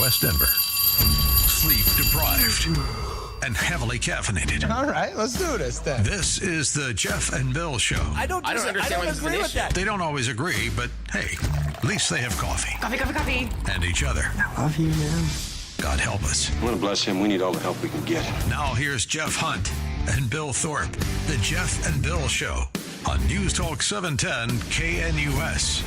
West Denver. Sleep deprived and heavily caffeinated. All right, let's do this then. This is the Jeff and Bill Show. I don't understand why this is an issue. They don't always agree, but hey, at least they have coffee. Coffee. And each other. I love you, man. God help us. I want to bless him. We need all the help we can get. Now here's Jeff Hunt and Bill Thorpe. The Jeff and Bill Show on News Talk 710 KNUS.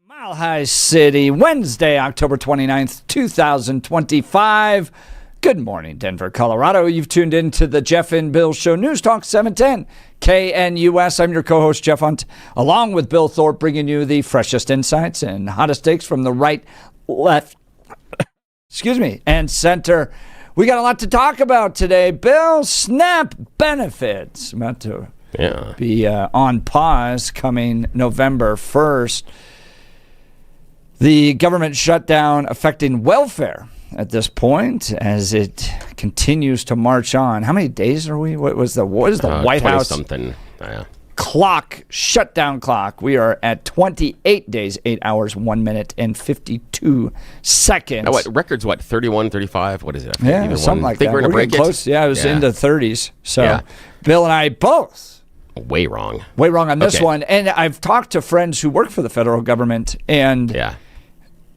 Mile High City, Wednesday, October 29th, 2025. Good morning, Denver, Colorado. You've tuned in to the Jeff and Bill Show, News Talk 710 KNUS. I'm your co-host, Jeff Hunt, along with Bill Thorpe, bringing you the freshest insights and hottest takes from the right, left, and center. We got a lot to talk about today. Bill, SNAP benefits about to be on pause coming November 1st. The government shutdown affecting welfare at this point as it continues to march on. How many days are we? What is the White House shutdown clock? We are at 28 days, 8 hours, 1 minute, and 52 seconds. Now, record's 31, 35? What is it? Yeah, something like that. Think we're going to break it? Close. Yeah, it was in the 30s. So Bill and I both. Way wrong on this one. And I've talked to friends who work for the federal government, and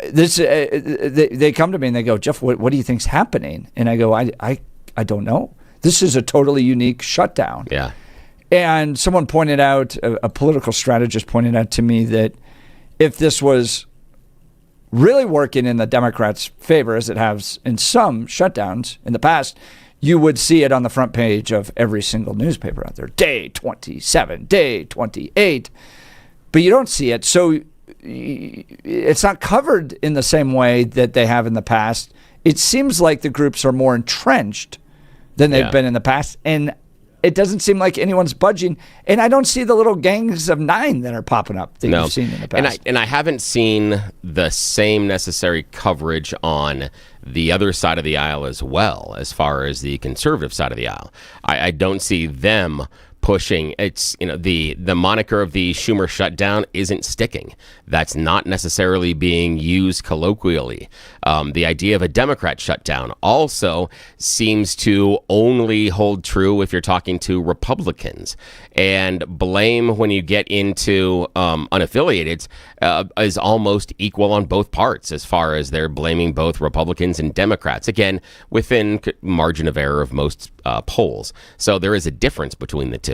this they come to me and they go, Jeff, what do you think's happening? And I go, I don't know. This is a totally unique shutdown. Yeah. And someone pointed out, a political strategist pointed out to me that if this was really working in the Democrats' favor, as it has in some shutdowns in the past, you would see it on the front page of every single newspaper out there. Day 27, day 28. But you don't see it. So it's not covered in the same way that they have in the past. It seems like the groups are more entrenched than they've been in the past. And it doesn't seem like anyone's budging. And I don't see the little gangs of 9 that are popping up that you've seen in the past. And I haven't seen the same necessary coverage on the other side of the aisle as well, as far as the conservative side of the aisle. I don't see them pushing. It's, the moniker of the Schumer shutdown isn't sticking. That's not necessarily being used colloquially. The idea of a Democrat shutdown also seems to only hold true if you're talking to Republicans. And blame when you get into unaffiliated is almost equal on both parts, as far as they're blaming both Republicans and Democrats, again, within margin of error of most polls. So there is a difference between the two.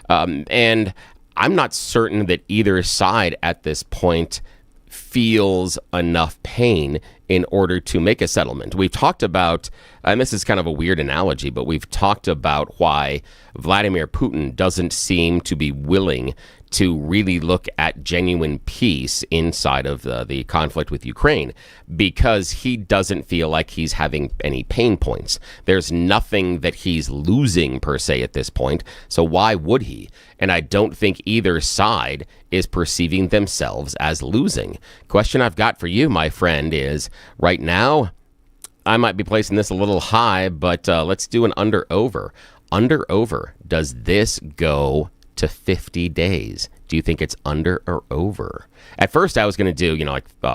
And I'm not certain that either side at this point feels enough pain in order to make a settlement. We've talked about, and this is kind of a weird analogy, but we've talked about why Vladimir Putin doesn't seem to be willing to really look at genuine peace inside of the conflict with Ukraine, because he doesn't feel like he's having any pain points. There's nothing that he's losing per se at this point, so why would he? And I don't think either side is perceiving themselves as losing. Question I've got for you, my friend, is right now, I might be placing this a little high, but let's do an under-over. Under-over, does this go to 50 days? Do you think it's under or over? At first, I was going to do,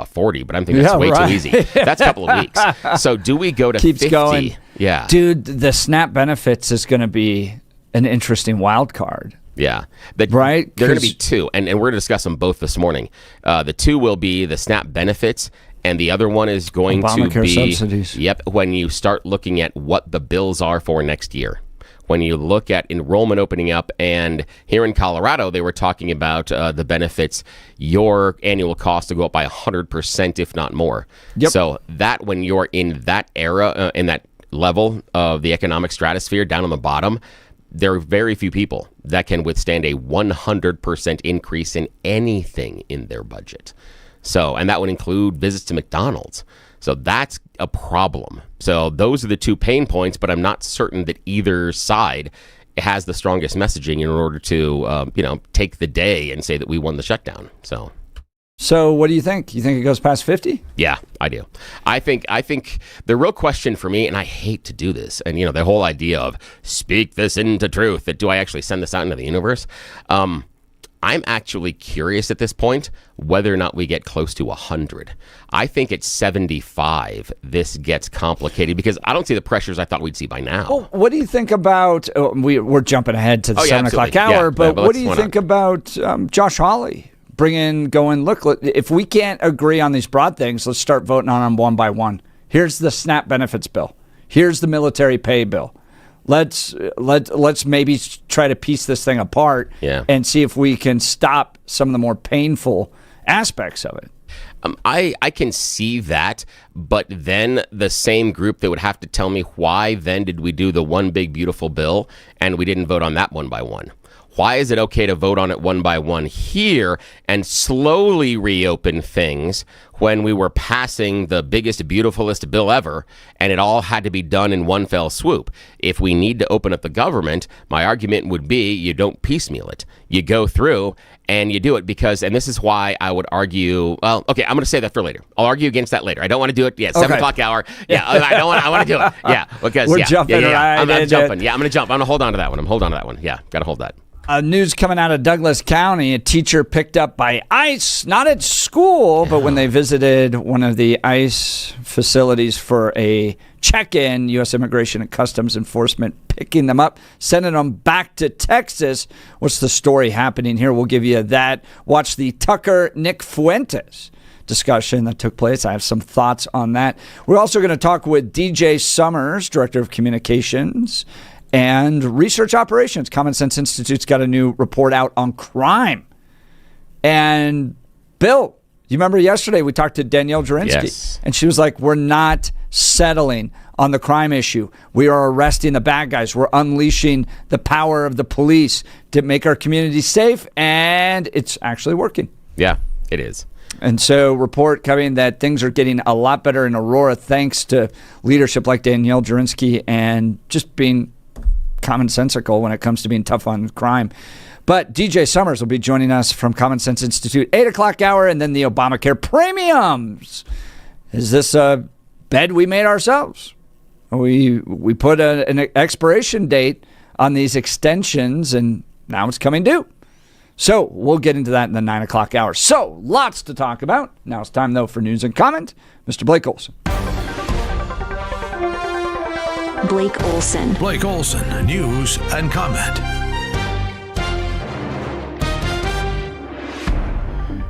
40, but I'm thinking that's way too easy. That's a couple of weeks. So do we go to 50? Going. Yeah. Dude, the SNAP benefits is going to be an interesting wild card. Yeah. Right? There are going to be two, and we're going to discuss them both this morning. The two will be the SNAP benefits, and the other one is going Obamacare to be subsidies. Yep, when you start looking at what the bills are for next year. When you look at enrollment opening up, and here in Colorado, they were talking about the benefits, your annual cost to go up by 100%, if not more. Yep. So that when you're in that era, in that level of the economic stratosphere down on the bottom, there are very few people that can withstand a 100% increase in anything in their budget. So, and that would include visits to McDonald's. So that's a problem. So those are the two pain points, but I'm not certain that either side has the strongest messaging in order to, take the day and say that we won the shutdown. So what do you think? You think it goes past 50? Yeah, I do. I think the real question for me, and I hate to do this, and the whole idea of speak this into truth, that do I actually send this out into the universe? I'm actually curious at this point whether or not we get close to 100. I think at 75, this gets complicated because I don't see the pressures I thought we'd see by now. Well, what do you think about, we're jumping ahead to the 7 o'clock hour, but what do you think about Josh Hawley going, look, if we can't agree on these broad things, let's start voting on them one by one. Here's the SNAP benefits bill. Here's the military pay bill. Let's maybe try to piece this thing apart and see if we can stop some of the more painful aspects of it. I can see that, but then the same group that would have to tell me why then did we do the one big beautiful bill and we didn't vote on that one by one? Why is it okay to vote on it one by one here and slowly reopen things when we were passing the biggest, beautifulest bill ever, and it all had to be done in one fell swoop? If we need to open up the government, my argument would be you don't piecemeal it. You go through and you do it because, and this is why I would argue, well, okay, I'm going to say that for later. I'll argue against that later. I don't want to do it yet. 7 o'clock hour. Yeah, I want to do it. Yeah, because we're jumping right. I'm jumping. Yeah, I'm going to jump. I'm going to hold on to that one. I'm holding on to that one. Yeah, got to hold that. News coming out of Douglas County, a teacher picked up by ICE, not at school, but when they visited one of the ICE facilities for a check-in, U.S. Immigration and Customs Enforcement picking them up, sending them back to Texas. What's the story happening here? We'll give you that. Watch the Tucker Nick Fuentes discussion that took place. I have some thoughts on that. We're also going to talk with DJ Summers, Director of Communications and Research Operations. Common Sense Institute's got a new report out on crime. And Bill, you remember yesterday we talked to Danielle Jurinsky, yes, and she was like, we're not settling on the crime issue. We are arresting the bad guys. We're unleashing the power of the police to make our community safe, and it's actually working. Yeah, it is. And so report coming that things are getting a lot better in Aurora thanks to leadership like Danielle Jurinsky and just being commonsensical when it comes to being tough on crime. But DJ Summers will be joining us from Common Sense Institute, 8 o'clock hour, and then the Obamacare premiums. Is this a bed we made ourselves? We put an expiration date on these extensions, and now it's coming due. So we'll get into that in the 9 o'clock hour. So lots to talk about. Now it's time, though, for news and comment. Mr. Blake Olson. Blake Olson. Blake Olson, news and comment.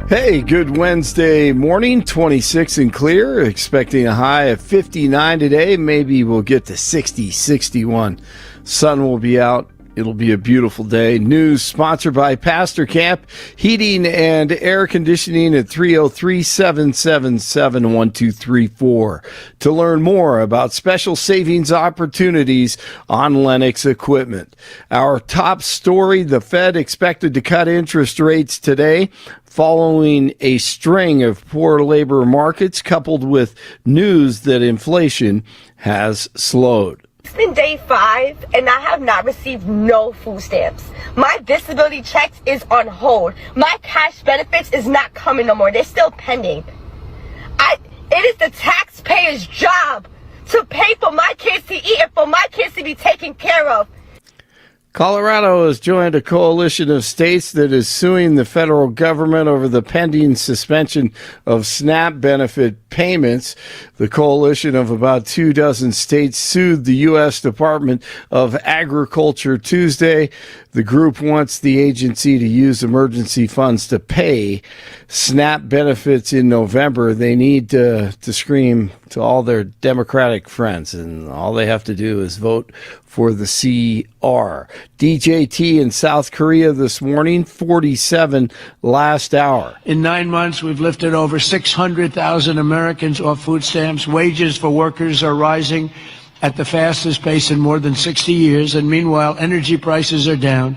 Hey, good Wednesday morning, 26 and clear. Expecting a high of 59 today. Maybe we'll get to 60, 61. Sun will be out. It'll be a beautiful day. News sponsored by Pastor Camp Heating and Air Conditioning at 303-777-1234 to learn more about special savings opportunities on Lennox equipment. Our top story, the Fed expected to cut interest rates today following a string of poor labor markets coupled with news that inflation has slowed. It's been day 5 and I have not received no food stamps. My disability checks is on hold. My cash benefits is not coming no more. They're still pending. It is the taxpayer's job to pay for my kids to eat and for my kids to be taken care of. Colorado has joined a coalition of states that is suing the federal government over the pending suspension of SNAP benefit payments. The coalition of about 24 states sued the U.S. Department of Agriculture Tuesday. The group wants the agency to use emergency funds to pay SNAP benefits in November. They need to scream to all their Democratic friends, and all they have to do is vote for the CR. DJT in South Korea this morning, 47 last hour. In 9 months, we've lifted over 600,000 Americans off food stamps. Wages for workers are rising. at the fastest pace in more than 60 years. And meanwhile, energy prices are down,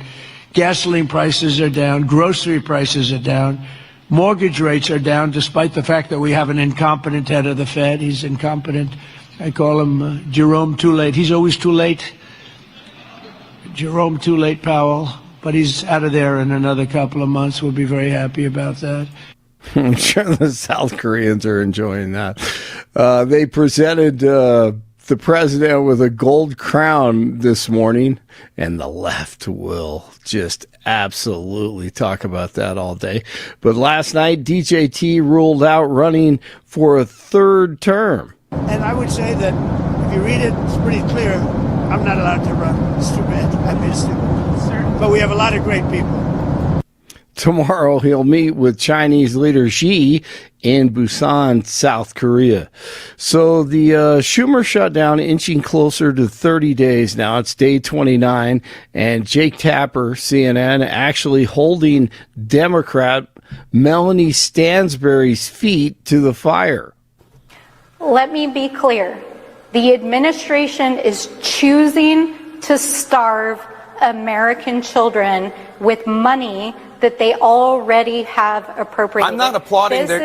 gasoline prices are down, grocery prices are down, mortgage rates are down, despite the fact that we have an incompetent head of the Fed. He's incompetent. I call him Jerome Too Late. He's always too late. Jerome Too Late Powell. But he's out of there in another couple of months. We'll be very happy about that. I'm sure the South Koreans are enjoying that. They presented the president with a gold crown this morning, and the left will just absolutely talk about that all day. But last night, DJT ruled out running for a third term. And I would say that if you read it, it's pretty clear. I'm not allowed to run. It's too bad. I missed it. But we have a lot of great people. Tomorrow, he'll meet with Chinese leader Xi in Busan, South Korea. So the Schumer shutdown inching closer to 30 days now. It's day 29. And Jake Tapper, CNN, actually holding Democrat Melanie Stansbury's feet to the fire. Let me be clear. The administration is choosing to starve American children with money that they already have appropriated. I'm not applauding their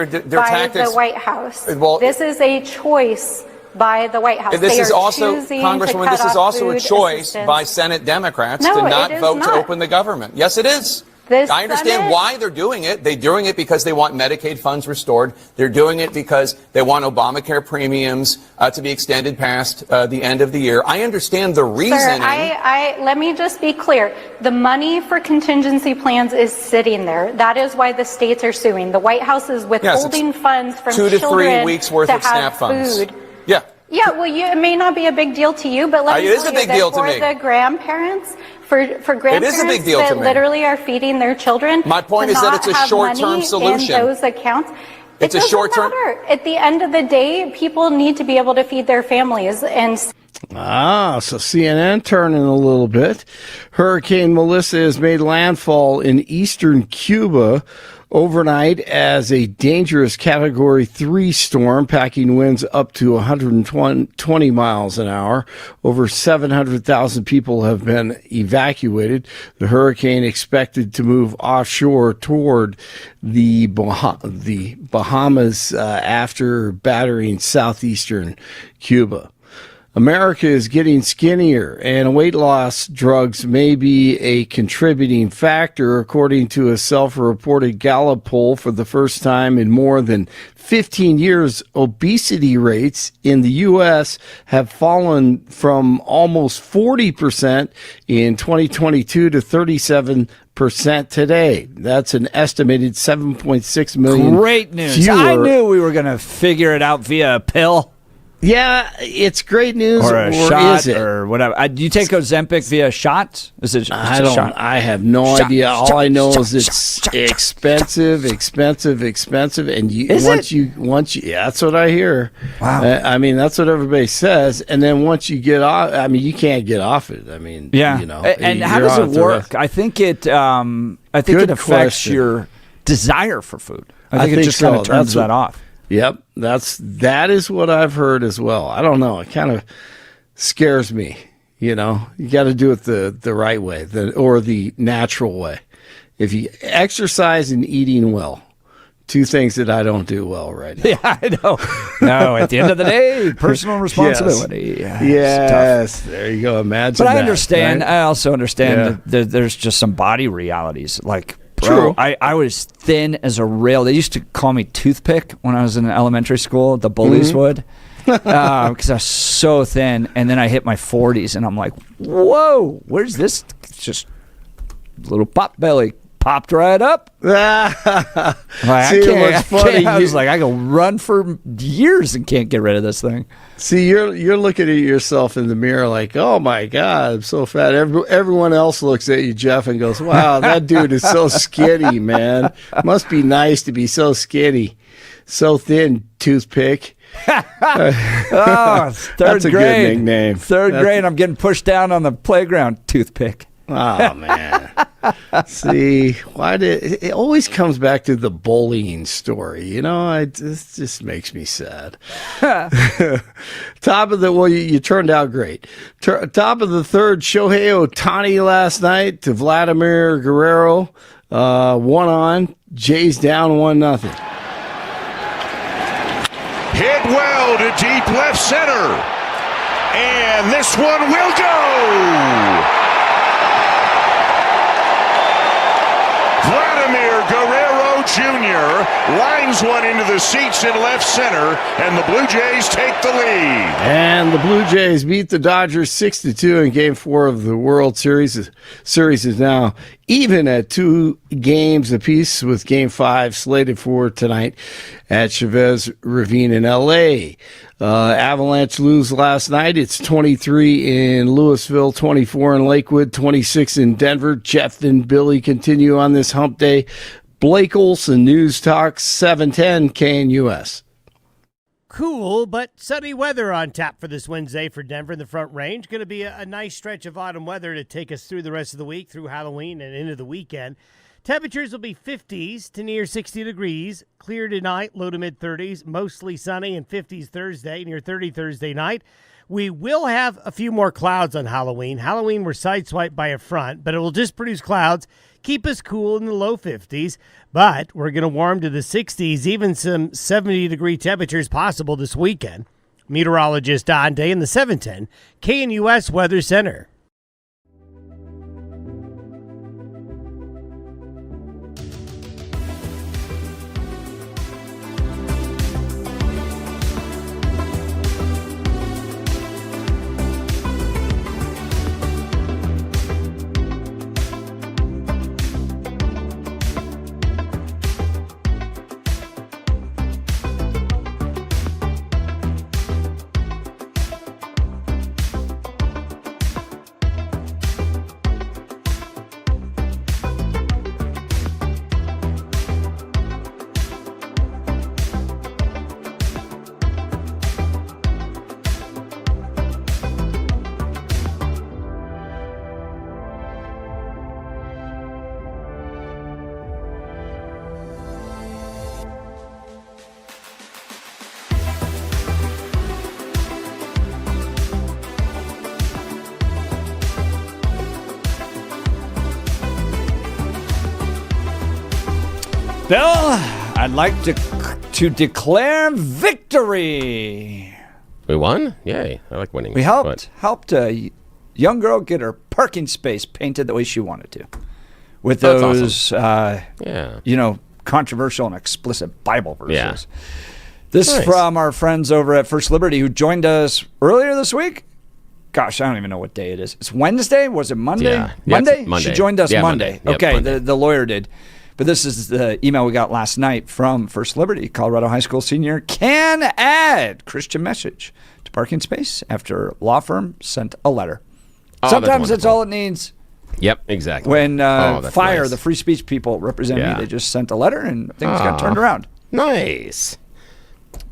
tactics. The White House. Well, this is a choice by the White House. This they is are also, choosing Congresswoman, to this cut is off also a food choice assistance. by Senate Democrats No, to not it vote is to not. open the government. Yes, it is. I understand why they're doing it. They're doing it because they want Medicaid funds restored. They're doing it because they want Obamacare premiums to be extended past the end of the year. I understand the reasoning. Sir, let me just be clear. The money for contingency plans is sitting there. That is why the states are suing. The White House is withholding funds from 2 to 3 children weeks worth to of SNAP have funds. food. Yeah. Yeah, well, it may not be a big deal to you, but let me It is tell a big you deal that to for me. the grandparents, for grandparents It is a big deal that to me. literally are feeding their children. My point to is that not it's a have short-term money solution. in those accounts. It's it a doesn't short-term. matter. At the end of the day, people need to be able to feed their families, and So CNN turning a little bit. Hurricane Melissa has made landfall in eastern Cuba overnight as a dangerous Category 3 storm, packing winds up to 120 miles an hour. Over 700,000 people have been evacuated. The hurricane expected to move offshore toward the Bahamas after battering southeastern Cuba. America is getting skinnier, and weight loss drugs may be a contributing factor, according to a self-reported Gallup poll. For the first time in more than 15 years, obesity rates in the U.S. have fallen from almost 40% in 2022 to 37% today. That's an estimated 7.6 million. Great news. Fewer. I knew we were going to figure it out via a pill. Yeah, it's great news, or a or shot, is it? or whatever. Do you take Ozempic via shots? Is it? I don't. Shot? I have no Shot, idea. All shot, I know shot, is it's shot, expensive, and yeah, that's what I hear. Wow. I mean, that's what everybody says. And then once you get off, I mean, you can't get off it. I mean, Yeah. you know. And how you're does on it the work? rest. I think it. I think Good it affects question. your desire for food. I think it just so. kind of turns That's that off. Yep, that is what I've heard as well. I don't know. It kind of scares me. You know, you got to do it the right way, or the natural way. If you exercise and eating well, two things that I don't do well right now. Yeah, I know. No, at the end of the day, personal responsibility. Yes, there you go. Imagine. But I that, understand. right? I also understand that there's just some body realities. Like, True. I was thin as a rail. They used to call me Toothpick when I was in elementary school. The bullies would. Because I was so thin. And then I hit my 40s, and I'm like, whoa, where's this? It's just little pop belly. Popped right up. Like, See, what's funny? I was like, I can run for years and can't get rid of this thing. See, you're looking at yourself in the mirror like, oh my God, I'm so fat. Everyone else looks at you, Jeff, and goes, wow, that dude is so skinny, man. Must be nice to be so skinny, so thin, Toothpick. Oh, third That's a grade. good nickname. Third grade, I'm getting pushed down on the playground, Toothpick. Oh, man. See, it always comes back to the bullying story. It just makes me sad. You turned out great. Top of the third, Shohei Ohtani last night to Vladimir Guerrero. 1-on. Jays down 1-0. Hit well to deep left center. And this one will go. Vladimir Guerrero Jr. lines one into the seats in left center, and the Blue Jays take the lead. And the Blue Jays beat the Dodgers 6-2 in Game 4 of the World Series. The series is now even at 2 games apiece, with Game 5 slated for tonight at Chavez Ravine in L.A. Avalanche lose last night. It's 23 in Louisville, 24 in Lakewood, 26 in Denver. Jeff and Billy continue on this hump day. Blake Olson, News Talk 710 KNUS. Cool but sunny weather on tap for this Wednesday for Denver in the Front Range. Going to be a nice stretch of autumn weather to take us through the rest of the week, through Halloween and into the weekend. Temperatures will be 50s to near 60 degrees. Clear tonight, low to mid-30s. Mostly sunny and 50s Thursday, near 30 Thursday night. We will have a few more clouds on Halloween. Halloween, we're sideswiped by a front, but it will just produce clouds, keep us cool in the low 50s. But we're going to warm to the 60s, even some 70-degree temperatures possible this weekend. Meteorologist Don Day in the 710 KNUS Weather Center. Bill, I'd like to declare victory. We won? Yay. I like winning. We helped a young girl get her parking space painted the way she wanted to. With those, awesome. Controversial and explicit Bible verses. Yeah. This is from our friends over at First Liberty who joined us earlier this week. Gosh, I don't even know what day it is. It's Wednesday? Was it Monday? Yeah. Monday? Monday. She joined us Monday. Yep, okay, Monday. The lawyer did. But this is the email we got last night from First Liberty. Colorado high school senior can add Christian message to parking space after law firm sent a letter. Sometimes that's all it needs. Yep, exactly. When FIRE, nice. the free speech people represent me, they just sent a letter and things got turned around. Nice.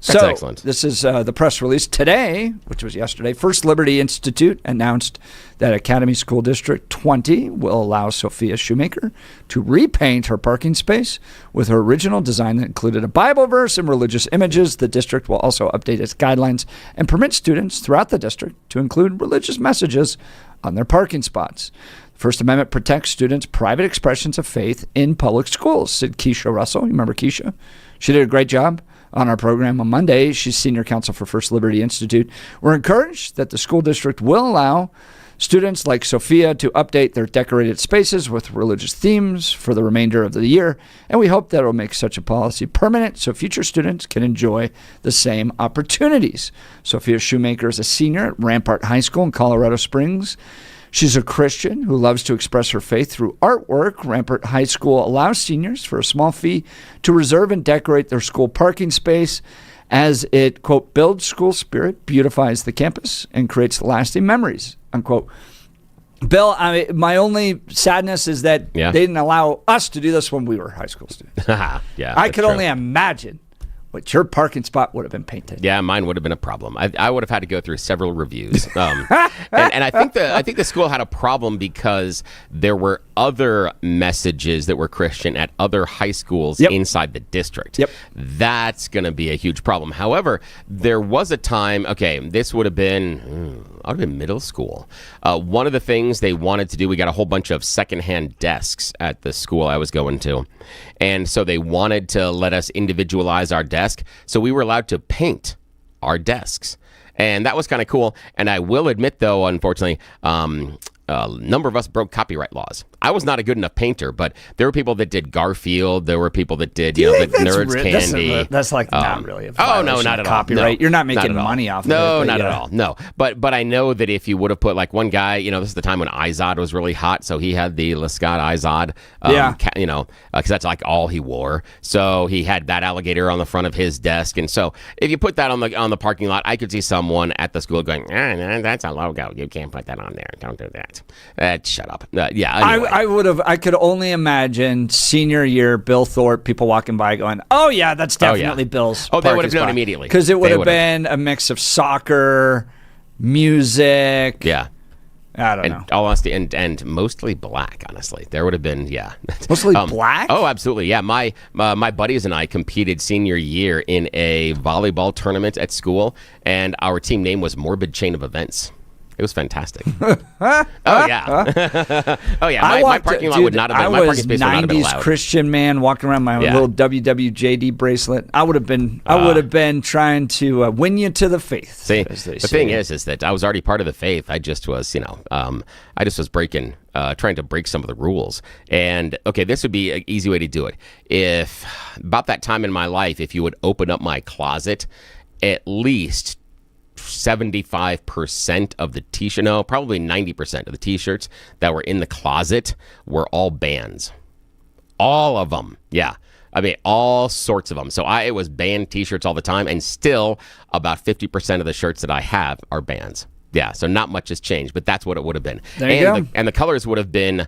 That's excellent. This is the press release today, which was yesterday. First Liberty Institute announced that Academy School District 20 will allow Sophia Shoemaker to repaint her parking space with her original design that included a Bible verse and religious images. The district will also update its guidelines and permit students throughout the district to include religious messages on their parking spots. The First Amendment protects students' private expressions of faith in public schools, said Keisha Russell. You remember Keisha? She did a great job on our program on Monday. She's senior counsel for First Liberty Institute. We're encouraged that the school district will allow students like Sophia to update their decorated spaces with religious themes for the remainder of the year, and we hope that it will make such a policy permanent so future students can enjoy the same opportunities. Sophia Shoemaker is a senior at Rampart High School in Colorado Springs. She's a Christian who loves to express her faith through artwork. Rampart High School allows seniors, for a small fee, to reserve and decorate their school parking space as it, quote, builds school spirit, beautifies the campus, and creates lasting memories, unquote. Bill, my only sadness is that they didn't allow us to do this when we were high school students. Yeah, I could only imagine but your parking spot would have been painted. Yeah, mine would have been a problem. I would have had to go through several reviews. And I think the school had a problem because there were other messages that were Christian at other high schools inside the district. That's going to be a huge problem. However, there was a time, this would have been, middle school. One of the things they wanted to do, we got a whole bunch of secondhand desks at the school I was going to. And so they wanted to let us individualize our desk. So we were allowed to paint our desks. And that was kind of cool. And I will admit, though, unfortunately, a number of us broke copyright laws. I was not a good enough painter, but there were people that did Garfield. There were people that did, the Nerds Candy. That's like not really a violation no, not at all. Copyright. No, You're not making money off of it. No, not at all. No, but I know that if you would have put like one guy, this is the time when Izod was really hot, so he had the Lescott Izod, because that's like all he wore. So he had that alligator on the front of his desk, and so if you put that on the parking lot, I could see someone at the school going, "That's a logo. You can't put that on there. Don't do that." Shut up. Anyway. I could only imagine senior year Bill Thorpe, people walking by going, "Oh yeah, that's definitely Bill's." Oh, they would have known immediately because it would have been a mix of soccer, music. Yeah. I don't know. All honesty, and mostly black, honestly. There would have been, Mostly black? Oh, absolutely, yeah. My buddies and I competed senior year in a volleyball tournament at school, and our team name was Morbid Chain of Events. It was fantastic. Oh, yeah. My parking lot would not have been, my parking space would not have been allowed. I was 90s Christian man walking around my little WWJD bracelet. I would have been trying to win you to the faith. See, the thing is that I was already part of the faith. I just was, I just was trying to break some of the rules. And, this would be an easy way to do it. If, about that time in my life, if you would open up my closet, at least 75% of the t-shirt, no, probably 90% of the t-shirts that were in the closet were all bands. All of them. Yeah. I mean, all sorts of them. So it was band t-shirts all the time, and still about 50% of the shirts that I have are bands. Yeah, so not much has changed, but that's what it would have been. There you go. And the colors would have been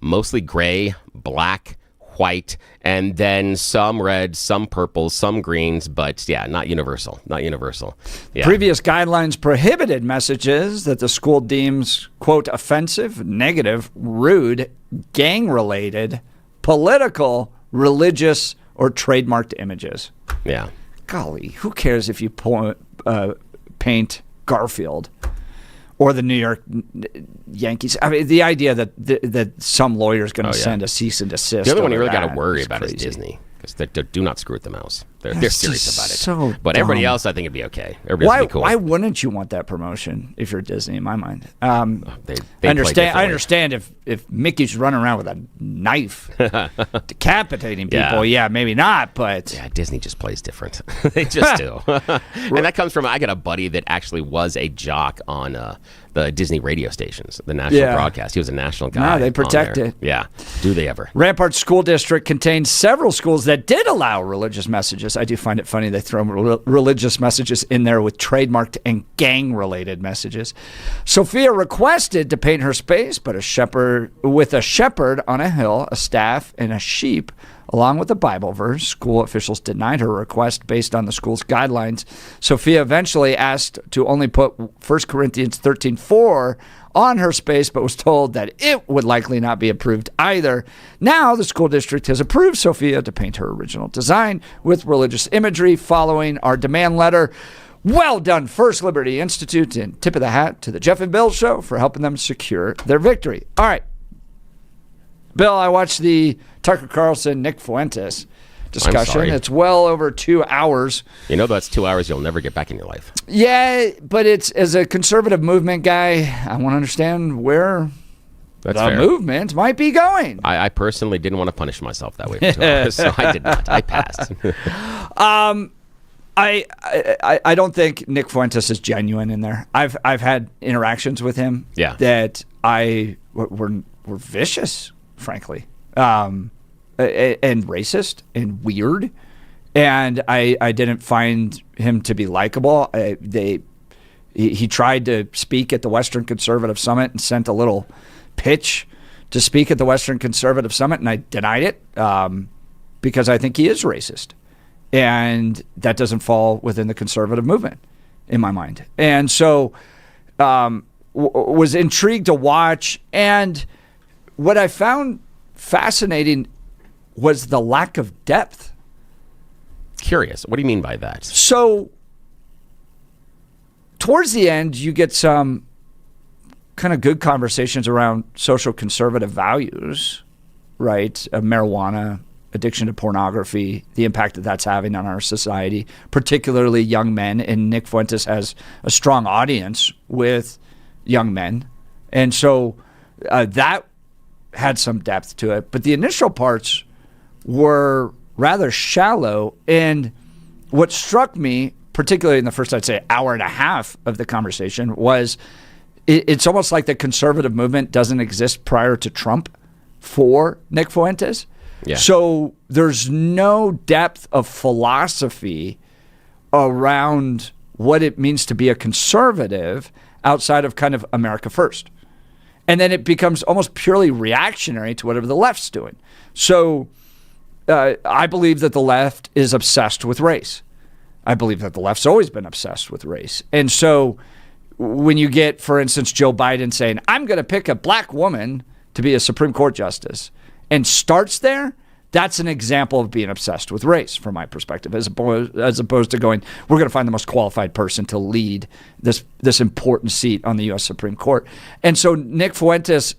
mostly gray, black, white, and then some red, some purple, some greens, but not universal. Yeah. Previous guidelines prohibited messages that the school deems, quote, offensive, negative, rude, gang-related, political, religious, or trademarked images. Yeah. Golly, who cares if you paint Garfield or the New York Yankees? I mean, the idea that some lawyer is going to send a cease and desist. The other one you really got to worry about is Disney, because they do not screw with the mouse. They're serious about it. So but dumb. Everybody else, I think, it'd be okay. Everybody else would be cool. Why wouldn't you want that promotion if you're Disney? In my mind, they I understand if Mickey's running around with a knife, decapitating people. Yeah, maybe not. But Disney just plays different. They just do. And that comes from, I got a buddy that actually was a jock on the Disney radio stations, the national broadcast. He was a national guy. No, they protect it. Yeah. Do they ever? Rampart School District contains several schools that did allow religious messages. I do find it funny they throw religious messages in there with trademarked and gang-related messages. Sophia requested to paint her space, but a shepherd on a hill, a staff, and a sheep, along with a Bible verse. School officials denied her request based on the school's guidelines. Sophia eventually asked to only put 1 Corinthians 13:4 on her space, but was told that it would likely not be approved either. Now, the school district has approved Sophia to paint her original design with religious imagery following our demand letter. Well done, First Liberty Institute, and tip of the hat to the Jeff and Bill Show for helping them secure their victory. All right. Bill, I watched the Tucker Carlson, Nick Fuentes discussion. It's well over 2 hours. That's 2 hours you'll never get back in your life. Yeah, but it's, as a conservative movement guy, I want to understand where the movement might be going. I personally didn't want to punish myself that way for 2 hours, so I did not. I passed. I don't think Nick Fuentes is genuine in there. I've had interactions with him that were vicious, frankly. And racist and weird, and I didn't find him to be likable. He tried to speak at the Western Conservative Summit and sent a little pitch to speak at the Western Conservative Summit, and I denied it because I think he is racist. And that doesn't fall within the conservative movement, in my mind. And so was intrigued to watch. And what I found fascinating was the lack of depth. Curious. What do you mean by that? So towards the end, you get some kind of good conversations around social conservative values, right? Marijuana, addiction to pornography, the impact that that's having on our society, particularly young men. And Nick Fuentes has a strong audience with young men. And so that had some depth to it. But the initial parts were rather shallow. And what struck me, particularly in the first, I'd say, hour and a half of the conversation, was it's almost like the conservative movement doesn't exist prior to Trump for Nick Fuentes. Yeah. So there's no depth of philosophy around what it means to be a conservative outside of kind of America first. And then it becomes almost purely reactionary to whatever the left's doing. So I believe that the left is obsessed with race. I believe that the left's always been obsessed with race. And so when you get, for instance, Joe Biden saying, I'm going to pick a black woman to be a Supreme Court justice, and starts there, that's an example of being obsessed with race from my perspective, as opposed to going, we're going to find the most qualified person to lead this important seat on the U.S. Supreme Court. And so Nick Fuentes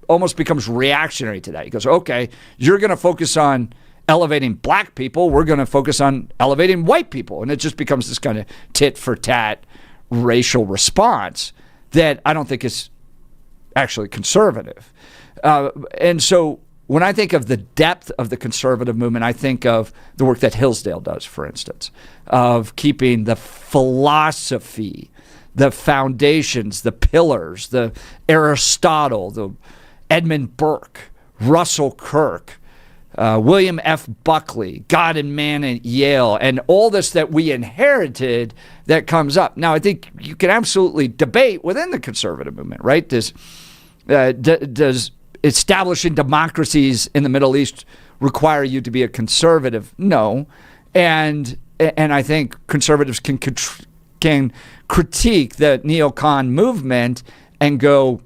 almost becomes reactionary to that. He goes, okay, you're going to focus on elevating black people. We're going to focus on elevating white people. And it just becomes this kind of tit for tat racial response that I don't think is actually conservative. And so when I think of the depth of the conservative movement, I think of the work that Hillsdale does, for instance, of keeping the philosophy, the foundations, the pillars, the Aristotle, the Edmund Burke, Russell Kirk, William F. Buckley, God and Man at Yale, and all this that we inherited that comes up. Now, I think you can absolutely debate within the conservative movement, right? Does establishing democracies in the Middle East require you to be a conservative? No. And I think conservatives can critique the neocon movement and go,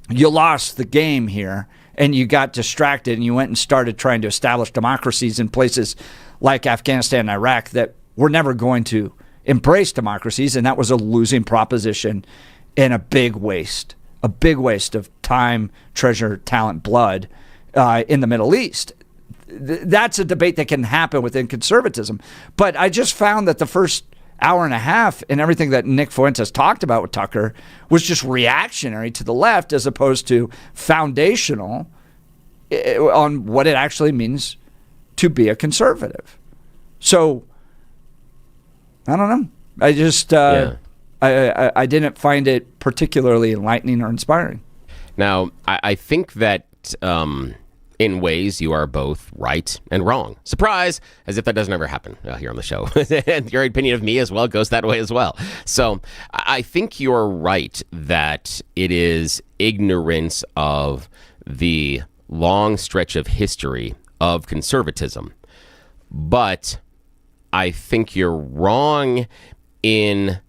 you lost the game here. And you got distracted and you went and started trying to establish democracies in places like Afghanistan and Iraq that were never going to embrace democracies. And that was a losing proposition and a big waste of time, treasure, talent, blood in the Middle East. That's a debate that can happen within conservatism. But I just found that the first hour and a half and everything that Nick Fuentes talked about with Tucker was just reactionary to the left as opposed to foundational on what it actually means to be a conservative. So, I don't know. I just, I didn't find it particularly enlightening or inspiring. Now, I think that in ways you are both right and wrong. Surprise! As if that doesn't ever happen here on the show. And your opinion of me as well goes that way as well. So I think you're right that it is ignorance of the long stretch of history of conservatism. But I think you're wrong in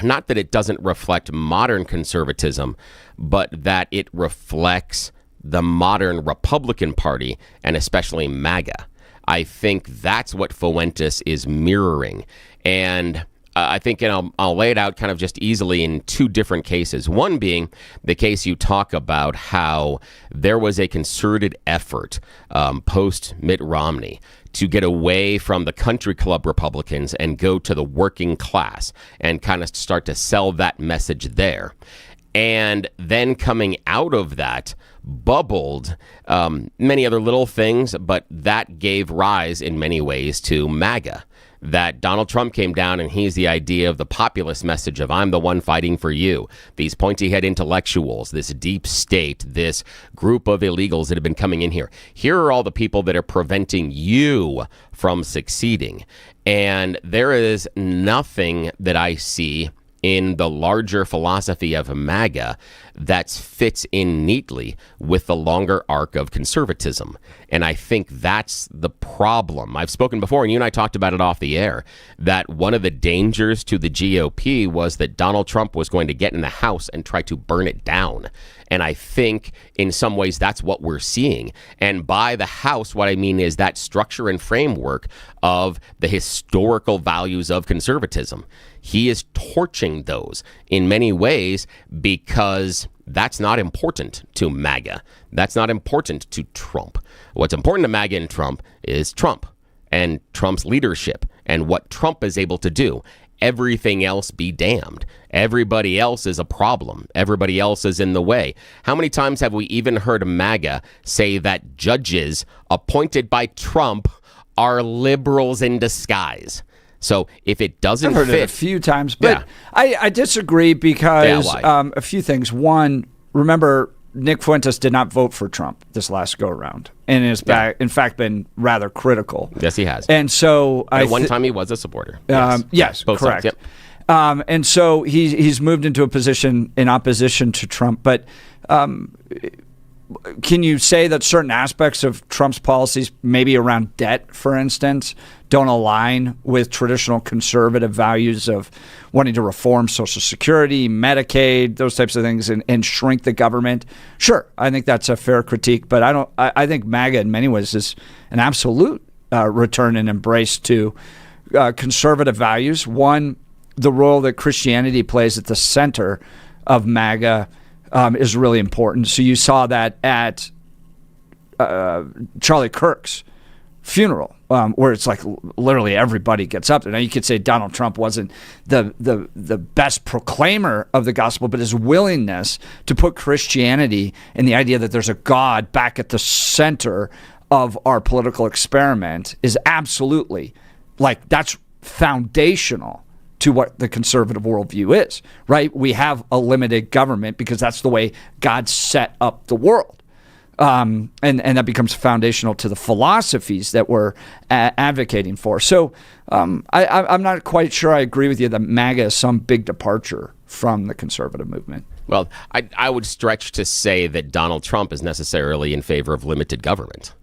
not that it doesn't reflect modern conservatism, but that it reflects the modern Republican Party, and especially MAGA. I think that's what Fuentes is mirroring. And I think, and I'll lay it out kind of just easily in two different cases. One being the case you talk about how there was a concerted effort post Mitt Romney to get away from the country club Republicans and go to the working class and kind of start to sell that message there. And then coming out of that, bubbled many other little things, but that gave rise in many ways to MAGA. That Donald Trump came down and he's the idea of the populist message of I'm the one fighting for you. These pointy-head intellectuals, this deep state, this group of illegals that have been coming in here. Here are all the people that are preventing you from succeeding. And there is nothing that I see in the larger philosophy of MAGA that fits in neatly with the longer arc of conservatism. And I think that's the problem. I've spoken before, and you and I talked about it off the air, that one of the dangers to the GOP was that Donald Trump was going to get in the House and try to burn it down. And I think in some ways that's what we're seeing. And by the House, what I mean is that structure and framework of the historical values of conservatism. He is torching those in many ways because that's not important to MAGA. That's not important to Trump. What's important to MAGA and Trump is Trump and Trump's leadership and what Trump is able to do. Everything else be damned. Everybody else is a problem. Everybody else is in the way. How many times have we even heard MAGA say that judges appointed by Trump are liberals in disguise? So if it doesn't I've heard fit, it a few times, but yeah. I disagree because why? A few things. One, remember, Nick Fuentes did not vote for Trump this last go around, and has in fact been rather critical. Yes, he has. And so at one time he was a supporter. Yes, both correct. sides, yep. And so he's moved into a position in opposition to Trump. But can you say that certain aspects of Trump's policies, maybe around debt, for instance, don't align with traditional conservative values of wanting to reform Social Security, Medicaid, those types of things, and shrink the government? Sure, I think that's a fair critique. But I think MAGA in many ways is an absolute return and embrace to conservative values. One, the role that Christianity plays at the center of MAGA is really important. So you saw that at Charlie Kirk's funeral, where it's like literally everybody gets up there. Now you could say Donald Trump wasn't the best proclaimer of the gospel, but his willingness to put Christianity and the idea that there's a God back at the center of our political experiment is absolutely, like, that's foundational to what the conservative worldview is, right? We have a limited government because that's the way God set up the world. And that becomes foundational to the philosophies that we're advocating for. So I'm not quite sure I agree with you that MAGA is some big departure from the conservative movement. Well, I would stretch to say that Donald Trump is necessarily in favor of limited government.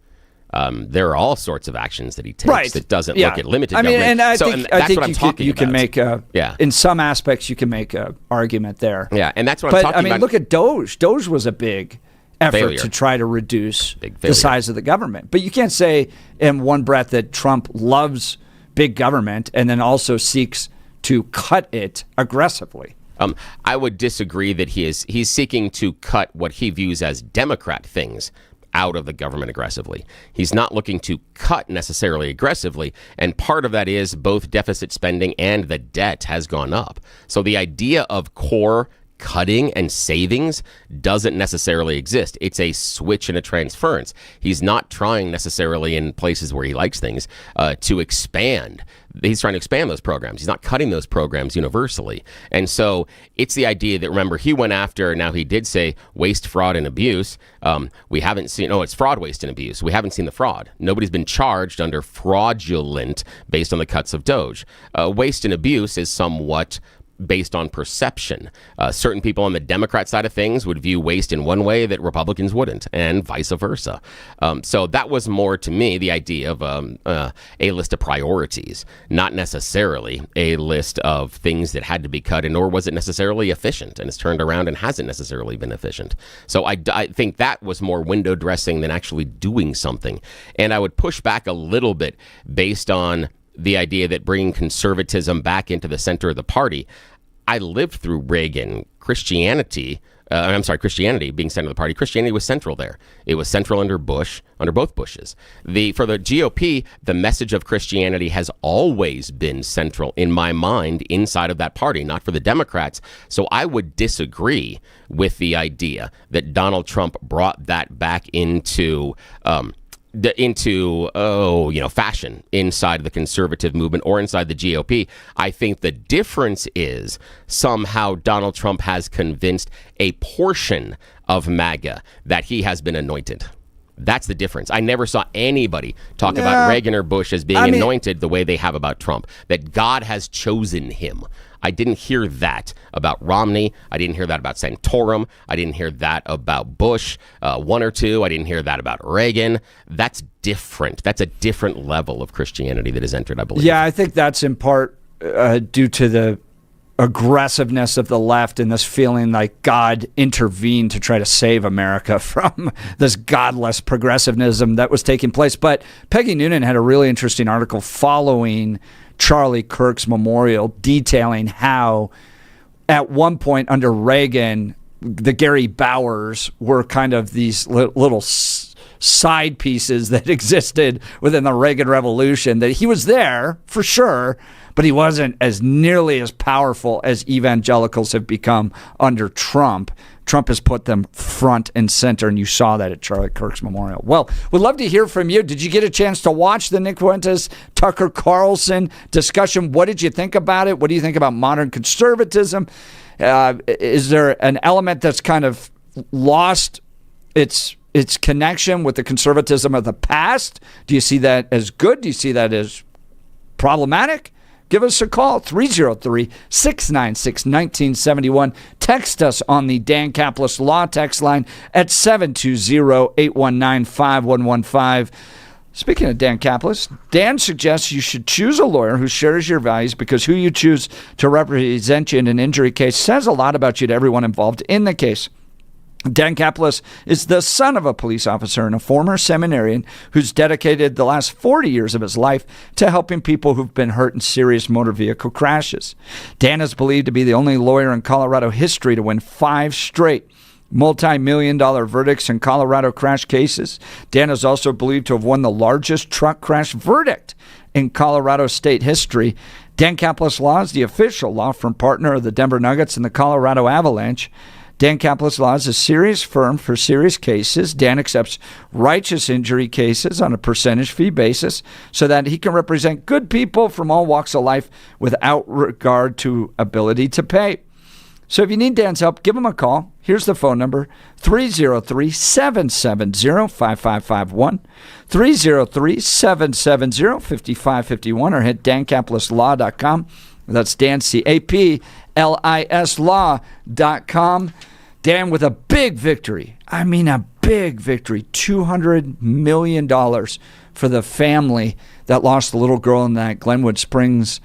There are all sorts of actions that he takes that doesn't look at limited government. And I think what I'm talking you can make in some aspects you can make an argument there. Yeah, and that's what I'm talking about. I mean, look at Doge. Doge was a big effort failure. To try to reduce the size of the government. But you can't say in one breath that Trump loves big government and then also seeks to cut it aggressively. I would disagree that he's seeking to cut what he views as Democrat things out of the government aggressively. He's not looking to cut necessarily aggressively, and part of that is both deficit spending and the debt has gone up. So the idea of core cutting and savings doesn't necessarily exist. It's a switch and a transference. He's not trying necessarily in places where he likes things to expand. He's trying to expand those programs. He's not cutting those programs universally. And so it's the idea that, remember, he went after, now he did say waste, fraud, and abuse. We haven't seen, it's fraud, waste, and abuse. We haven't seen the fraud. Nobody's been charged under fraudulent based on the cuts of Doge. Waste and abuse is somewhat based on perception. Certain people on the Democrat side of things would view waste in one way that Republicans wouldn't, and vice versa. So that was more, to me, the idea of a list of priorities, not necessarily a list of things that had to be cut, and nor was it necessarily efficient, and it's turned around and hasn't necessarily been efficient. So I think that was more window dressing than actually doing something. And I would push back a little bit based on the idea that bringing conservatism back into the center of the party. I lived through Reagan. Christianity being center of the party. Christianity was central there. It was central under Bush, under both Bushes. For the GOP, the message of Christianity has always been central in my mind inside of that party, not for the Democrats. So I would disagree with the idea that Donald Trump brought that back into fashion inside the conservative movement or inside the GOP. I think the difference is somehow Donald Trump has convinced a portion of MAGA that he has been anointed. That's the difference. I never saw anybody talk about Reagan or Bush as being anointed the way they have about Trump, that God has chosen him. I didn't hear that about Romney. I didn't hear that about Santorum. I didn't hear that about Bush, one or two. I didn't hear that about Reagan. That's different. That's a different level of Christianity that has entered, I believe. Yeah, I think that's in part due to the aggressiveness of the left and this feeling like God intervened to try to save America from this godless progressivism that was taking place. But Peggy Noonan had a really interesting article following Charlie Kirk's memorial, detailing how at one point under Reagan, the Gary Bowers were kind of these little side pieces that existed within the Reagan Revolution, that he was there for sure, but he wasn't as nearly as powerful as evangelicals have become under Trump. Trump has put them front and center, and you saw that at Charlie Kirk's memorial. Well, we'd love to hear from you. Did you get a chance to watch the Nick Fuentes, Tucker Carlson discussion? What did you think about it? What do you think about modern conservatism? Is there an element that's kind of lost its connection with the conservatism of the past? Do you see that as good? Do you see that as problematic? Give us a call, 303-696-1971. Text us on the Dan Caplis Law text line at 720-819-5115. Speaking of Dan Caplis, Dan suggests you should choose a lawyer who shares your values, because who you choose to represent you in an injury case says a lot about you to everyone involved in the case. Dan Caplis is the son of a police officer and a former seminarian who's dedicated the last 40 years of his life to helping people who've been hurt in serious motor vehicle crashes. Dan is believed to be the only lawyer in Colorado history to win 5 straight multi-million-dollar verdicts in Colorado crash cases. Dan is also believed to have won the largest truck crash verdict in Colorado state history. Dan Caplis Law is the official law firm partner of the Denver Nuggets and the Colorado Avalanche. Dan Caplis Law is a serious firm for serious cases. Dan accepts righteous injury cases on a percentage fee basis so that he can represent good people from all walks of life without regard to ability to pay. So if you need Dan's help, give him a call. Here's the phone number, 303-770-5551, 303-770-5551, or hit dancaplisLaw.com. That's Dan, C-A-P-L-I-S law.com. Dan with a big victory. I mean, a big victory. $200 million for the family that lost the little girl in that Glenwood Springs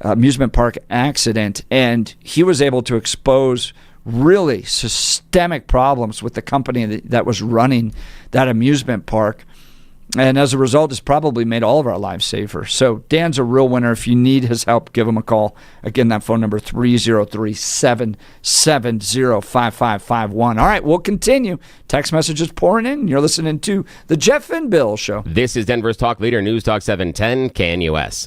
amusement park accident. And he was able to expose really systemic problems with the company that was running that amusement park. And as a result, it's probably made all of our lives safer. So Dan's a real winner. If you need his help, give him a call. Again, that phone number, 303-770-5551. All right, we'll continue. Text messages pouring in. You're listening to The Jeff and Bill Show. This is Denver's Talk Leader, News Talk 710 KNUS.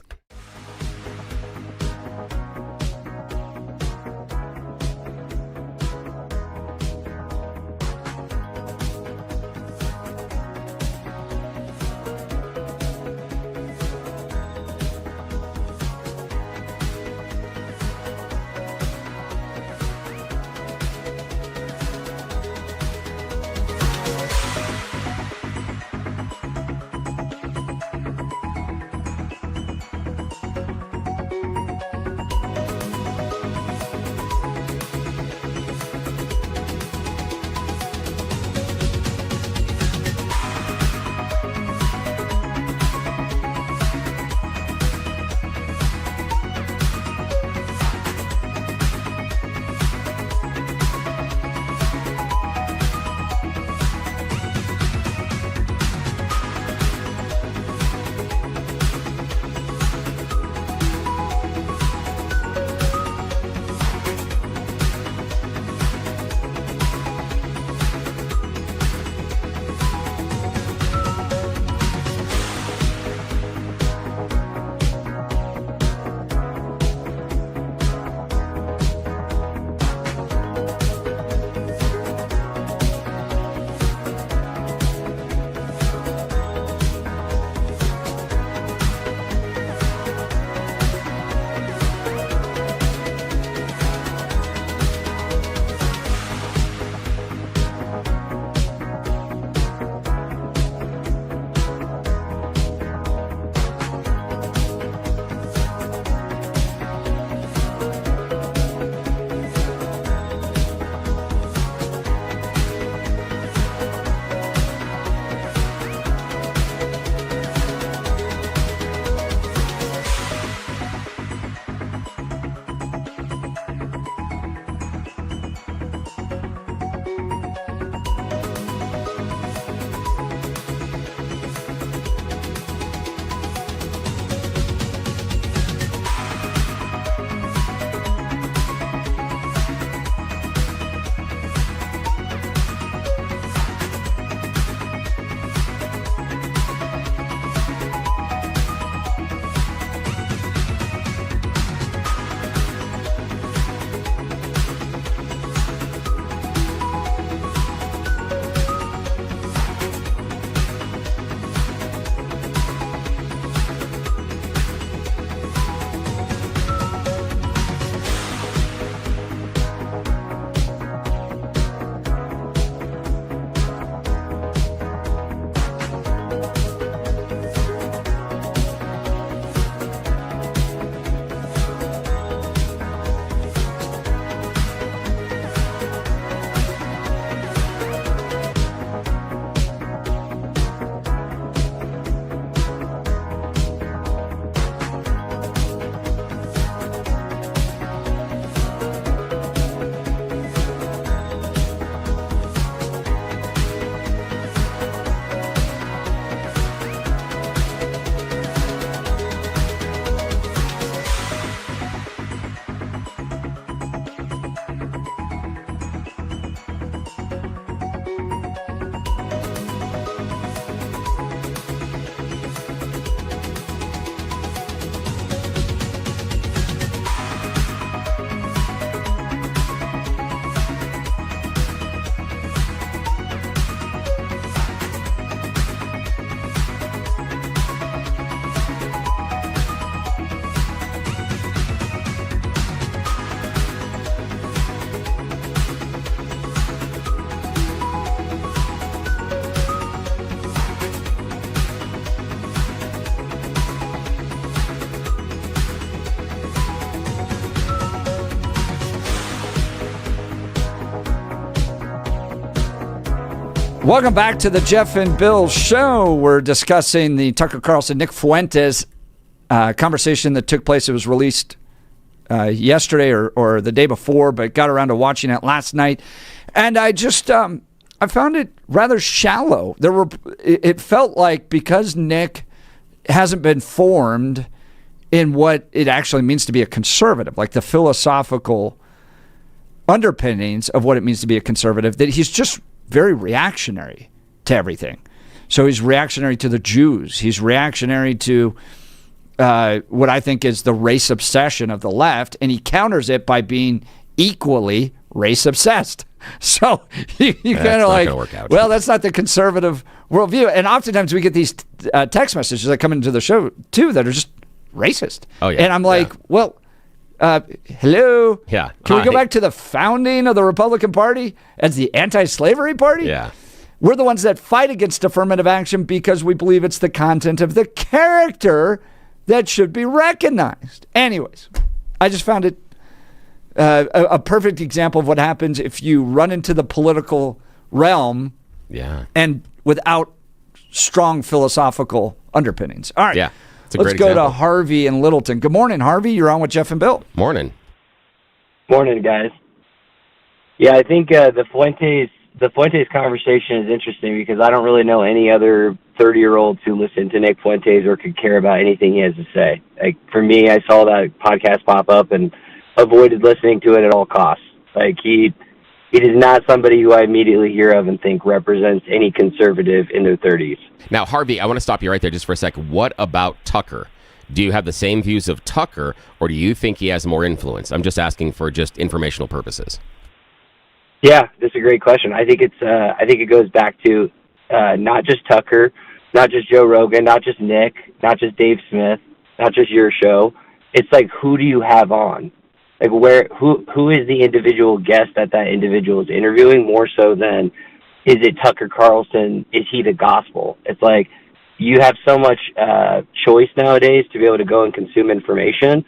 Welcome back to the Jeff and Bill Show. We're discussing the Tucker Carlson, Nick Fuentes conversation that took place. It was released yesterday or the day before, but got around to watching it last night. And I just, I found it rather shallow. It felt like because Nick hasn't been formed in what it actually means to be a conservative, like the philosophical underpinnings of what it means to be a conservative, that he's just very reactionary to everything. So he's reactionary to the Jews. He's reactionary to what I think is the race obsession of the left, and he counters it by being equally race obsessed. So you kind of like, well, that's not the conservative worldview. And oftentimes we get these text messages that come into the show too that are just racist. Oh yeah. And I'm like, well, hello. Yeah. Can we go back to the founding of the Republican Party as the anti-slavery party? Yeah. We're the ones that fight against affirmative action because we believe it's the content of the character that should be recognized. Anyways, I just found it a perfect example of what happens if you run into the political realm and without strong philosophical underpinnings. All right. Yeah. Let's go to Harvey in Littleton. Good morning, Harvey. You're on with Jeff and Bill. Morning. Morning, guys. Yeah, I think the Fuentes conversation is interesting because I don't really know any other 30-year-olds who listen to Nick Fuentes or could care about anything he has to say. Like for me, I saw that podcast pop up and avoided listening to it at all costs. Like he is not somebody who I immediately hear of and think represents any conservative in their 30s. Now, Harvey, I want to stop you right there just for a second. What about Tucker? Do you have the same views of Tucker, or do you think he has more influence? I'm just asking for just informational purposes. Yeah, that's a great question. I think it goes back to not just Tucker, not just Joe Rogan, not just Nick, not just Dave Smith, not just your show. It's like, who do you have on? Like who is the individual guest that individual is interviewing, more so than is it Tucker Carlson? Is he the gospel? It's like you have so much choice nowadays to be able to go and consume information.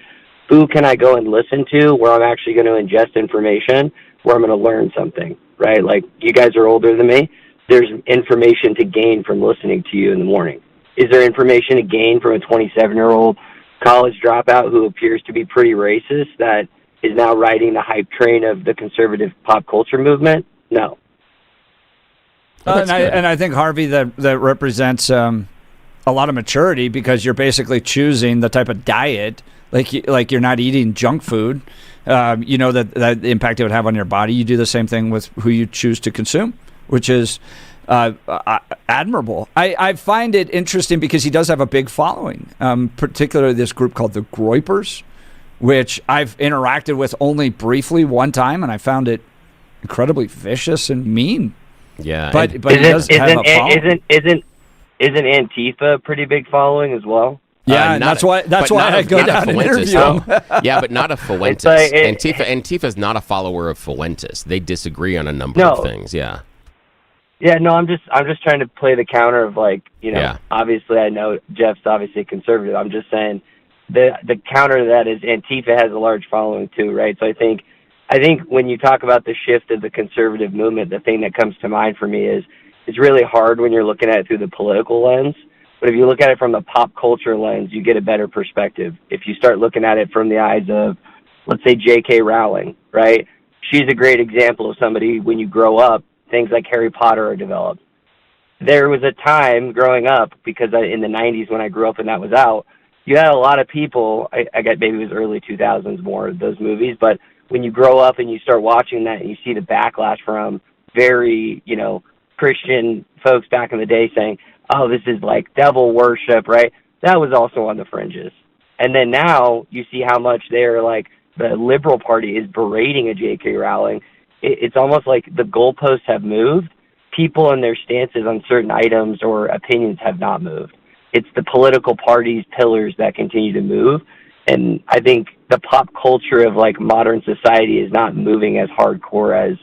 Who can I go and listen to where I'm actually going to ingest information, where I'm going to learn something, right? Like you guys are older than me. There's information to gain from listening to you in the morning. Is there information to gain from a 27-year-old college dropout who appears to be pretty racist that is now riding the hype train of the conservative pop culture movement? No. And I think, Harvey, that represents a lot of maturity because you're basically choosing the type of diet, like you're not eating junk food. You know that the impact it would have on your body. You do the same thing with who you choose to consume, which is admirable. I find it interesting because he does have a big following, particularly this group called the Groypers, which I've interacted with only briefly one time, and I found it incredibly vicious and mean. Yeah, but he does have a following. Isn't Antifa a pretty big following as well? Yeah, and that's why I go down and interview him. Yeah, but not a Fuentes. Like Antifa's not a follower of Fuentes. They disagree on a number of things. Yeah. Yeah, no, I'm just trying to play the counter of obviously I know Jeff's obviously conservative. I'm just saying the counter to that is Antifa has a large following too, right? So I think when you talk about the shift of the conservative movement, the thing that comes to mind for me is it's really hard when you're looking at it through the political lens. But if you look at it from the pop culture lens, you get a better perspective. If you start looking at it from the eyes of, let's say, J.K. Rowling, right? She's a great example of somebody, when you grow up, things like Harry Potter are developed. There was a time growing up, because in the 90s when I grew up and that was out, you had a lot of people, I got maybe it was early 2000s more of those movies, but when you grow up and you start watching that and you see the backlash from very, Christian folks back in the day saying, oh, this is like devil worship, right? That was also on the fringes. And then now you see how much they're like, the liberal party is berating a J.K. Rowling. It's almost like the goalposts have moved. People and their stances on certain items or opinions have not moved. It's the political parties' pillars that continue to move. And I think the pop culture of like modern society is not moving as hardcore as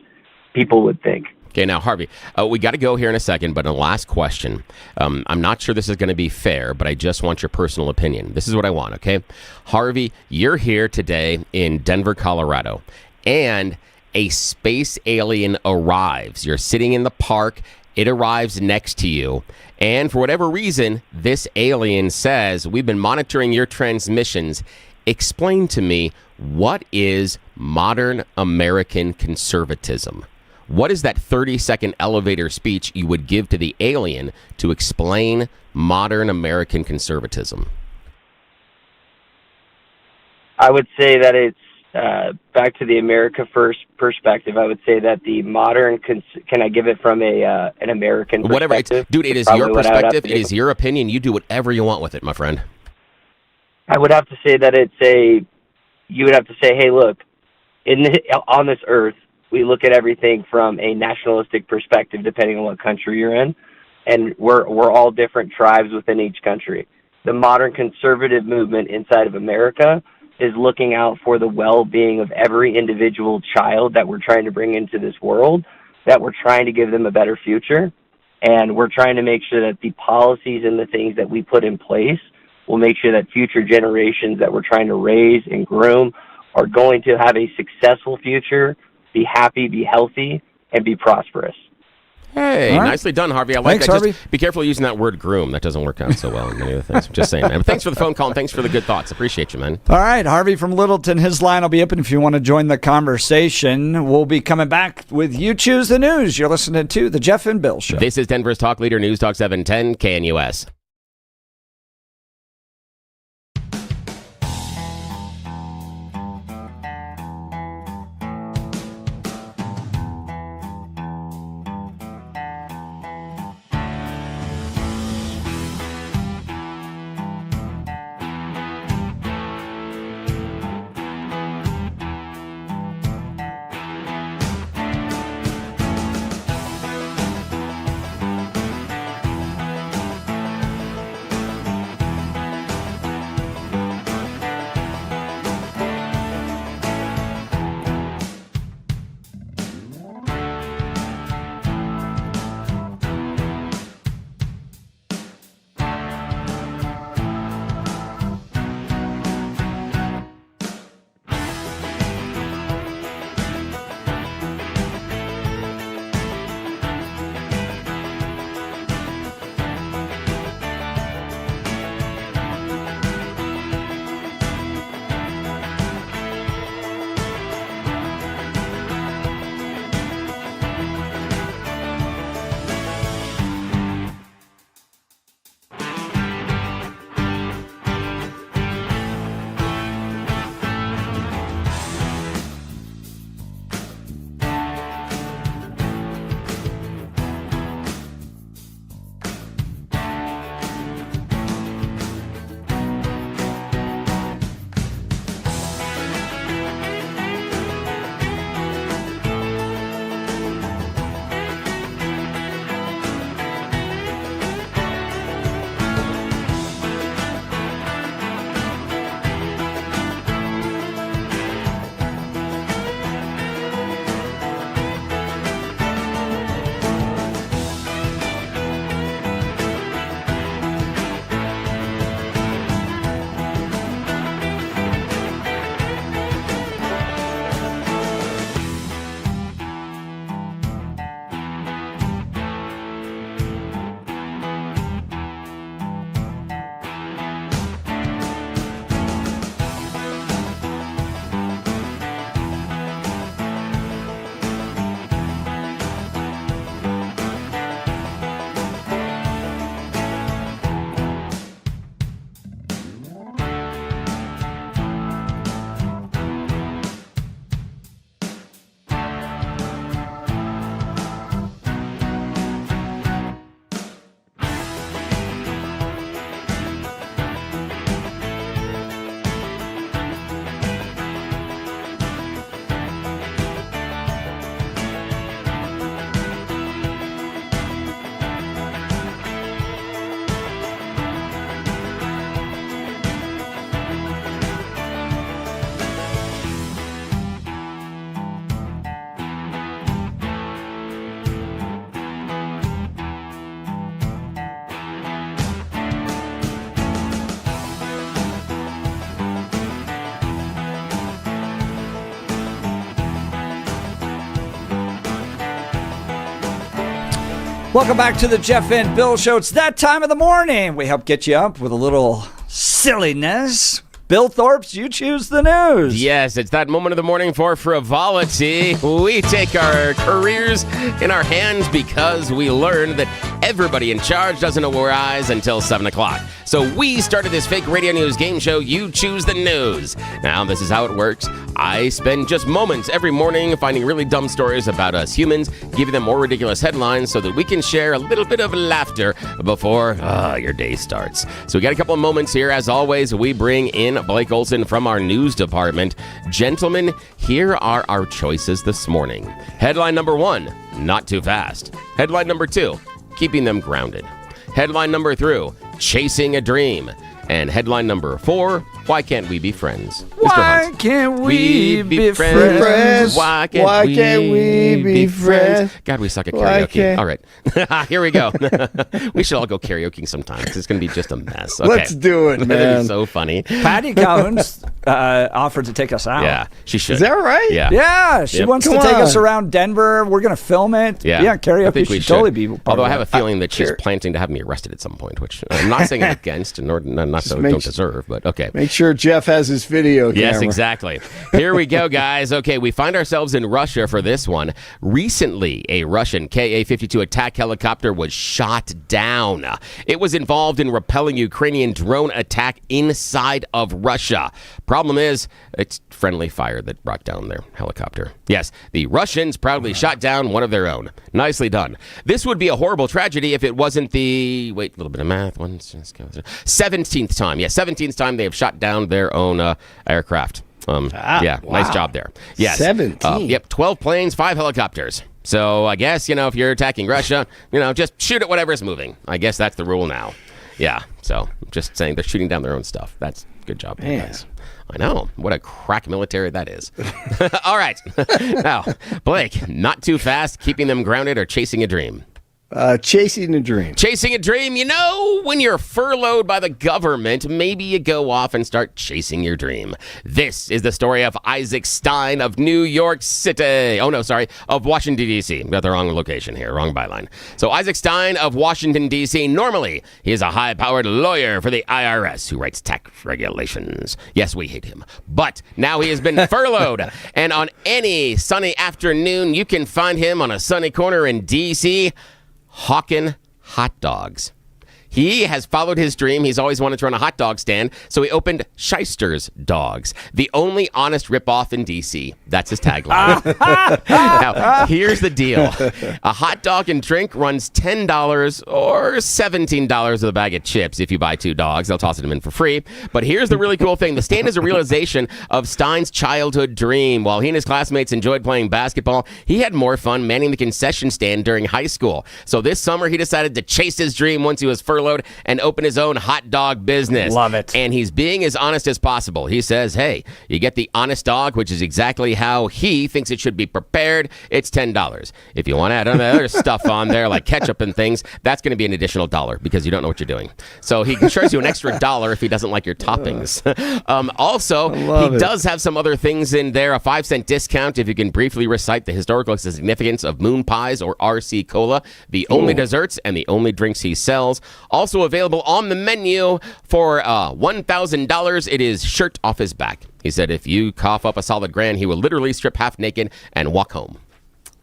people would think. Okay, now, Harvey, we got to go here in a second, but a last question. I'm not sure this is going to be fair, but I just want your personal opinion. This is what I want, okay? Harvey, you're here today in Denver, Colorado, and a space alien arrives. You're sitting in the park, It arrives next to you. And for whatever reason, this alien says, we've been monitoring your transmissions. Explain to me, what is modern American conservatism? What is that 30-second elevator speech you would give to the alien to explain modern American conservatism? I would say that it's back to the America First perspective. I would say that the modern can I give it from an American whatever perspective? dude, it is your perspective. It is your opinion. You do whatever you want with it, my friend. I would have to say that you would have to say, hey, look, on this earth, we look at everything from a nationalistic perspective, depending on what country you're in, and we're all different tribes within each country. The modern conservative movement inside of America is looking out for the well-being of every individual child that we're trying to bring into this world, that we're trying to give them a better future, and we're trying to make sure that the policies and the things that we put in place will make sure that future generations that we're trying to raise and groom are going to have a successful future, be happy, be healthy, and be prosperous. Hey, right. Nicely done, Harvey. I like Thanks, that. Harvey. Just be careful using that word groom. That doesn't work out so well in many other things. Just saying, man. But thanks for the phone call and thanks for the good thoughts. Appreciate you, man. All right, Harvey from Littleton. His line will be open if you want to join the conversation. We'll be coming back with You Choose the News. You're listening to The Jeff and Bill Show. This is Denver's Talk Leader, News Talk 710 KNUS. Welcome back to the Jeff and Bill Show. It's that time of the morning. We help get you up with a little silliness. Bill Thorpe's You Choose the News. Yes, it's that moment of the morning for frivolity. We take our careers in our hands because we learned that everybody in charge doesn't arise until 7 o'clock. So we started this fake radio news game show, You Choose the News. Now, this is how it works. I spend just moments every morning finding really dumb stories about us humans, giving them more ridiculous headlines so that we can share a little bit of laughter before your day starts. So we got a couple of moments here. As always, we bring in Blake Olson from our news department. Gentlemen, here are our choices this morning. Headline number 1, not too fast. Headline number 2, keeping them grounded. Headline number 3, chasing a dream. And headline number 4, why can't we be friends? Why can't we be friends? Why can't we be friends? God, we suck at karaoke. All right. Here we go. We should all go karaoke sometimes. It's going to be just a mess. Okay. Let's do it, man. That'd be so funny. Patty Calhoun's offered to take us out. Yeah, she should. Is that right? Yeah. Yeah, she wants to take us around Denver. We're going to film it. Yeah, karaoke should totally be part Although of I have that. a feeling that she's planning to have me arrested at some point, which I'm not saying I'm against, nor not so don't deserve, but okay. Make sure Jeff has his video camera. Yes, exactly. Here we go, guys. Okay, we find ourselves in Russia for this one. Recently, a Russian Ka-52 attack helicopter was shot down. It was involved in repelling Ukrainian drone attack inside of Russia. Problem is, it's friendly fire that brought down their helicopter. Yes, the Russians proudly shot down one of their own. Nicely done. This would be a horrible tragedy if it wasn't the, wait, a little bit of math, 17th time. Yeah, 17th time they have shot down their own aircraft. Yeah, wow. Nice job there. Yes. 17. Yep, 12 planes, 5 helicopters. So I guess, if you're attacking Russia, just shoot at whatever's moving. I guess that's the rule now. Yeah, so just saying they're shooting down their own stuff. That's good job, guys. I know. What a crack military that is. All right. Now, Blake, not too fast, keeping them grounded or chasing a dream? Chasing a dream. Chasing a dream. When you're furloughed by the government, maybe you go off and start chasing your dream. This is the story of Isaac Stein of New York City. Of Washington, D.C. Got the wrong location here, wrong byline. So Isaac Stein of Washington, D.C. Normally, he is a high-powered lawyer for the IRS who writes tax regulations. Yes, we hate him. But now he has been furloughed. And on any sunny afternoon, you can find him on a sunny corner in D.C., hawking hot dogs. He has followed his dream. He's always wanted to run a hot dog stand, so he opened Shyster's Dogs, the only honest ripoff in D.C. That's his tagline. Now, here's the deal. A hot dog and drink runs $10 or $17 with a bag of chips if you buy 2 dogs. They'll toss them in for free. But here's the really cool thing. The stand is a realization of Stein's childhood dream. While he and his classmates enjoyed playing basketball, he had more fun manning the concession stand during high school. So this summer, he decided to chase his dream once he was furloughed and open his own hot dog business. Love it. And he's being as honest as possible. He says, hey, you get the honest dog, which is exactly how he thinks it should be prepared. It's $10. If you want to add other stuff on there, like ketchup and things, that's going to be an additional $1 because you don't know what you're doing. So he charges you an extra $1 if he doesn't like your toppings. Also, he does have some other things in there. A 5-cent discount if you can briefly recite the historical significance of moon pies or RC Cola, the only desserts and the only drinks he sells. Also available on the menu for $1,000. It is shirt off his back. He said if you cough up a solid grand, he will literally strip half naked and walk home.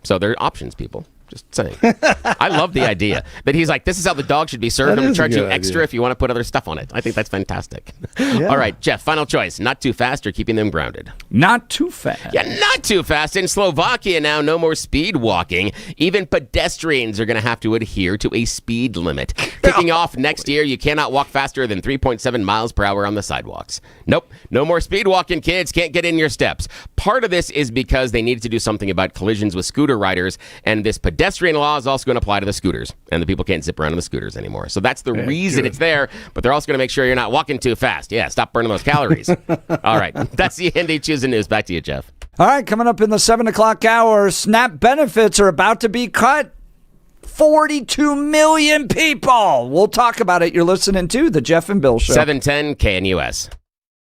So there are options, people. Just saying. I love the idea that he's like, this is how the dog should be served. I'm going to charge you extra if you want to put other stuff on it. I think that's fantastic. Yeah. All right, Jeff, final choice. Not too fast or keeping them grounded? Not too fast. Yeah, not too fast. In Slovakia now, no more speed walking. Even pedestrians are going to have to adhere to a speed limit. Kicking off next year, you cannot walk faster than 3.7 miles per hour on the sidewalks. Nope, no more speed walking, kids. Can't get in your steps. Part of this is because they needed to do something about collisions with scooter riders, and this pedestrian law is also going to apply to the scooters, and the people can't zip around on the scooters anymore. So that's the reason it's there, but they're also going to make sure you're not walking too fast. Yeah, stop burning those calories. All right, that's the end of Choose the News. Back to you, Jeff. All right, coming up in the 7 o'clock hour, SNAP benefits are about to be cut. 42 million people. We'll talk about it. You're listening to The Jeff and Bill Show. 710 KNUS.